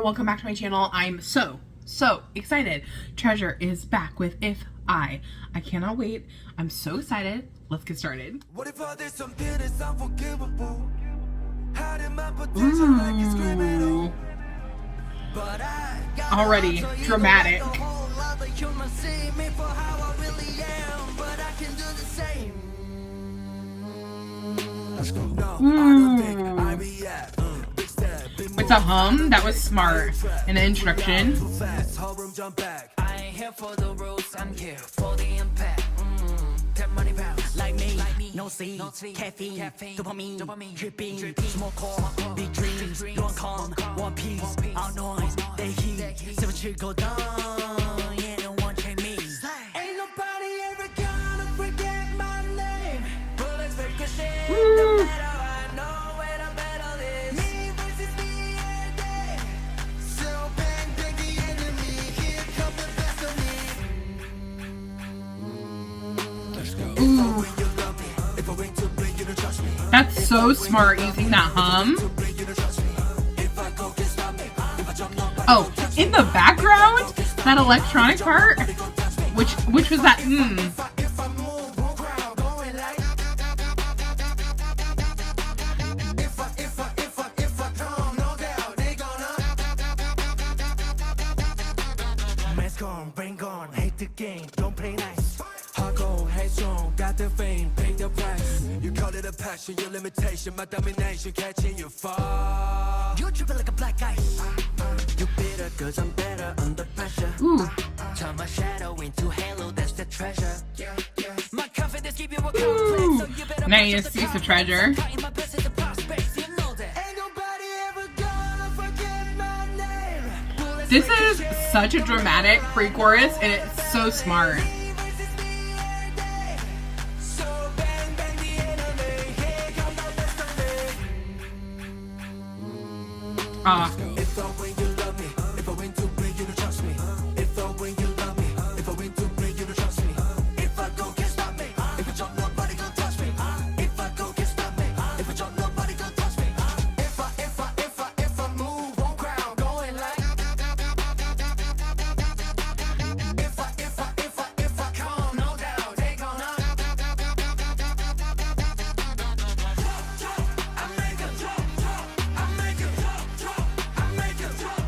girl, welcome back to my channel. I'm so excited. Treasure is back with If I cannot wait. I'm so excited. Let's get started. What if all this something that's unforgivable? Hiding my potential like it's criminal. But I got already dramatic. Let's go. No, I don't think I react. It's a hum. That was smart. In the introduction. I ain't here for the rules, I'm here for the impact. That money bounce like me, no sleep, caffeine, dopamine, dripping, smoke core, big dreams, don't calm, one piece, our noise, they heat, seven chill go down, yeah, no one can me. Ain't nobody ever gonna forget my name. Bullets make a shit, no matter I know where the battle is. Me versus me every day. So bang, bang the enemy, here come the best of me. Let's go. Ooh. That's so smart using that hum. Oh, in the background, that electronic part, which was that Mask on, brain gone, hate the game, don't play nice. Hardcore, headstrong, got the fame, pay the price. You call it a passion, your limitation, my domination, catching you fall. You tripping like a black ice. You bitter, cause I'm better under pressure. ooh. Turn my shadow into halo, that's the treasure. My confidence keep you a complex, so you better Nice use of Treasure. Ain't nobody ever gonna forget my name. This is such a dramatic pre-chorus, and it's so smart. If I win, you love me. If I win to bring you to trust me. If I win, you love me. If I win to bring you to trust me. If I go, can't stop me. If I jump, nobody gonna touch me. If I go, can't stop me. If I jump, nobody gonna touch me. If I move, won't crowd going like. If I come, no doubt, they gonna. I make a drop. I make a drop.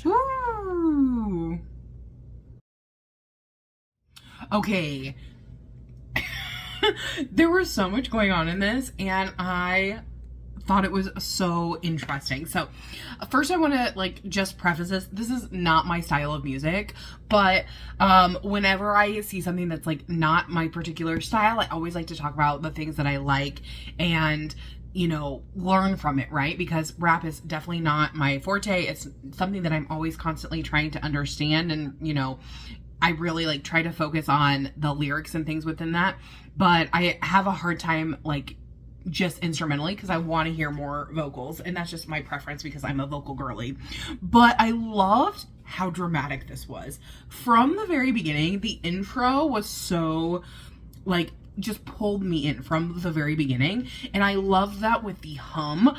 Ooh. Okay. There was so much going on in this, and I thought it was so interesting. So first I want to just preface this is not my style of music, but whenever I see something that's not my particular style, I always like to talk about the things that I like and learn from it, right? Because rap is definitely not my forte. It's something that I'm always constantly trying to understand, and I really try to focus on the lyrics and things within that, but I have a hard time just instrumentally because I want to hear more vocals, and that's just my preference because I'm a vocal girly. But I loved how dramatic this was. From the very beginning, the intro was so just pulled me in from the very beginning, and I love that with the hum.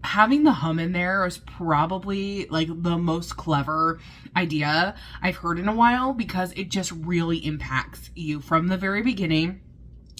Having the hum in there is probably the most clever idea I've heard in a while, because it just really impacts you from the very beginning.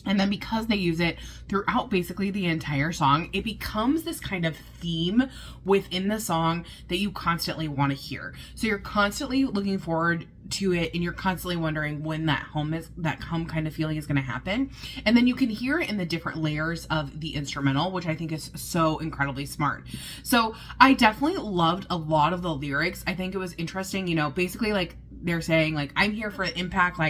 And then because they use it throughout basically the entire song, it becomes this kind of theme within the song that you constantly want to hear. So you're constantly looking forward to it, and you're constantly wondering when that hum kind of feeling is going to happen. And then you can hear it in the different layers of the instrumental, which I think is so incredibly smart. So I definitely loved a lot of the lyrics. I think it was interesting, basically they're saying I'm here for impact,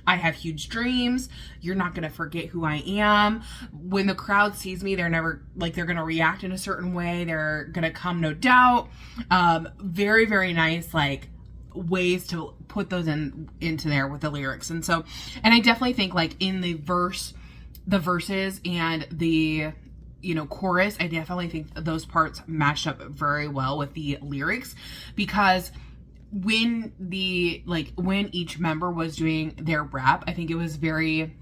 I have huge dreams. You're not going to forget who I am. When the crowd sees me, they're never they're going to react in a certain way. They're going to come, no doubt. Very, very nice, ways to put those into there with the lyrics. And I definitely think like in the verses and the, you know, chorus, I definitely think those parts matched up very well with the lyrics, because when each member was doing their rap, I think it was very,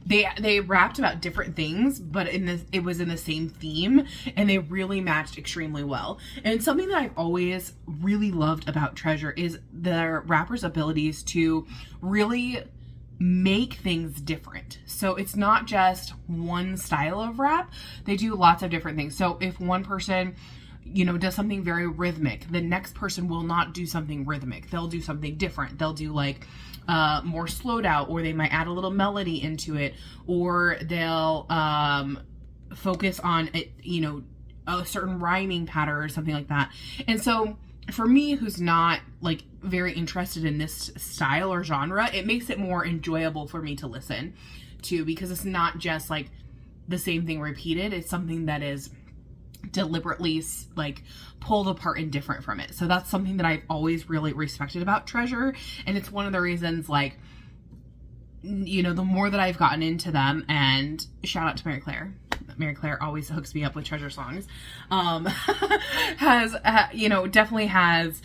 they rapped about different things, but it was in the same theme, and they really matched extremely well. And something that I've always really loved about Treasure is the rappers' abilities to really make things different. So it's not just one style of rap. They do lots of different things. So if one person, you know, does something very rhythmic, the next person will not do something rhythmic. They'll do something different. They'll do like more slowed out, or they might add a little melody into it, or they'll focus on it, you know, a certain rhyming pattern or something like that. And so for me, who's not like very interested in this style or genre, it makes it more enjoyable for me to listen to, because it's not just like the same thing repeated. It's something that is deliberately like pulled apart and different from it. So that's something that I've always really respected about Treasure. And it's one of the reasons, like, you know, the more that I've gotten into them, and shout out to Mary Claire. Mary Claire always hooks me up with Treasure songs. You know, definitely has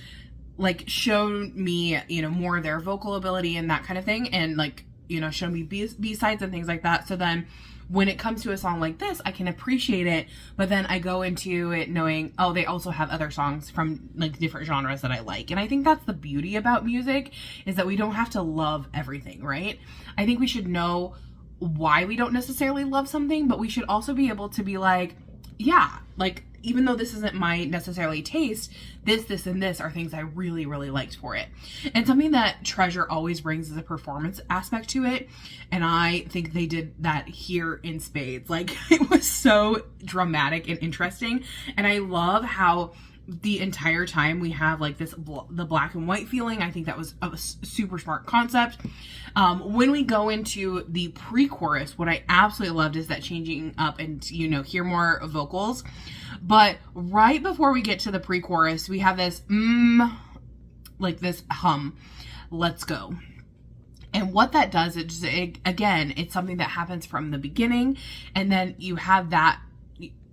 like shown me, you know, more of their vocal ability and that kind of thing. And like, you know, shown me B-sides and things like that. So then when it comes to a song like this, I can appreciate it, but then I go into it knowing, oh, they also have other songs from like different genres that I like. And I think that's the beauty about music, is that we don't have to love everything, right? I think we should know why we don't necessarily love something, but we should also be able to be like, yeah, like, even though this isn't my necessarily taste, this, and this are things I really, really liked for it. And something that Treasure always brings is a performance aspect to it. And I think they did that here in spades. Like, it was so dramatic and interesting. And I love how the entire time we have like this, the black and white feeling. I think that was a super smart concept. When we go into the pre-chorus, what I absolutely loved is that changing up and, you know, hear more vocals. But right before we get to the pre-chorus, we have this, like this hum, let's go. And what that does, again, it's something that happens from the beginning. And then you have that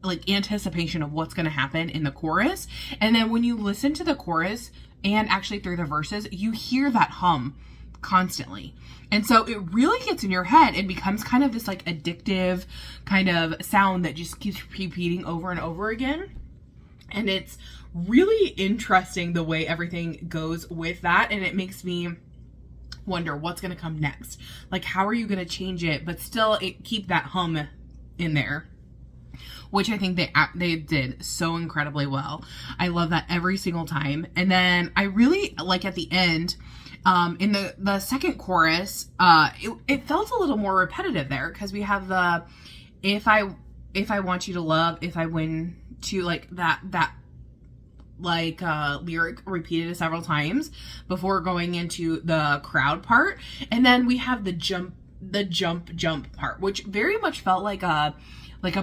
like anticipation of what's going to happen in the chorus. And then when you listen to the chorus and actually through the verses, you hear that hum constantly. And so it really gets in your head and becomes kind of this like addictive kind of sound that just keeps repeating over and over again. And it's really interesting the way everything goes with that. And it makes me wonder what's going to come next. Like, how are you going to change it, but still keep that hum in there? Which I think they did so incredibly well. I love that every single time. And then I really like at the end, in the second chorus, it felt a little more repetitive there, because we have the if I want you to love, if I win to, like that lyric repeated several times before going into the crowd part. And then we have the jump part, which very much felt like a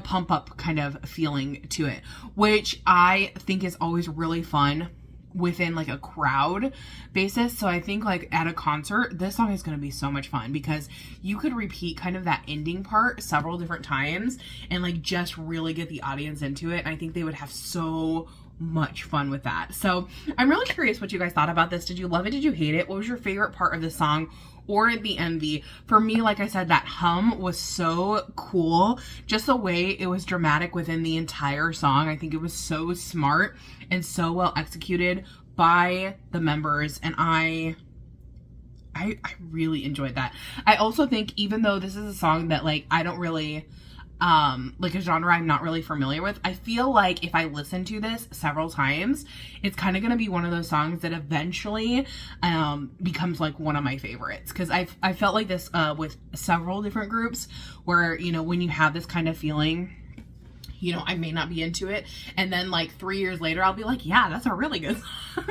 pump up kind of feeling to it, which I think is always really fun within like a crowd basis. So I think like at a concert, this song is going to be so much fun, because you could repeat kind of that ending part several different times and like just really get the audience into it. And I think they would have so much fun with that. So I'm really curious what you guys thought about this. Did you love it? Did you hate it? What was your favorite part of the song or the MV? For me, like I said, that hum was so cool. Just the way it was dramatic within the entire song. I think it was so smart and so well executed by the members. And I really enjoyed that. I also think, even though this is a song that like I don't really like a genre I'm not really familiar with, I feel like if I listen to this several times, it's kind of going to be one of those songs that eventually becomes like one of my favorites. Because I felt like this with several different groups where, you know, when you have this kind of feeling, you know, I may not be into it, and then like 3 years later I'll be like, yeah, that's a really good song.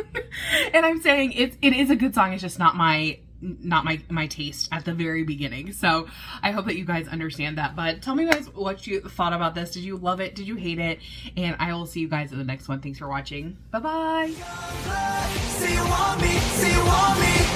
And I'm saying it is a good song, it's just not my not my taste at the very beginning. So I hope that you guys understand that. But tell me guys what you thought about this. Did you love it? Did you hate it? And I will see you guys in the next one. Thanks for watching. Bye bye. Say you want me, say you want me.